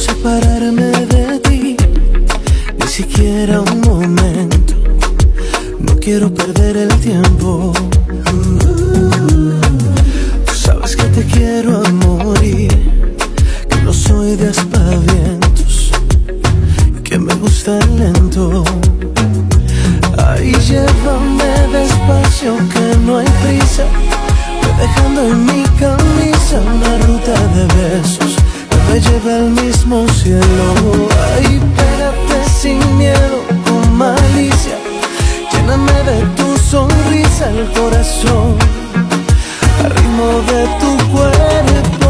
separarme de ti, ni siquiera un momento. No quiero perder el tiempo. Tú sabes que te quiero a morir, que no soy de aspavientos, que me gusta el lento. Ay, llévame despacio, que no hay prisa. Voy dejando en mi camisa una ruta de besos que me lleve al mismo cielo. Ay, pégate sin miedo, con malicia. Lléname de tu sonrisa el corazón, al ritmo de tu cuerpo.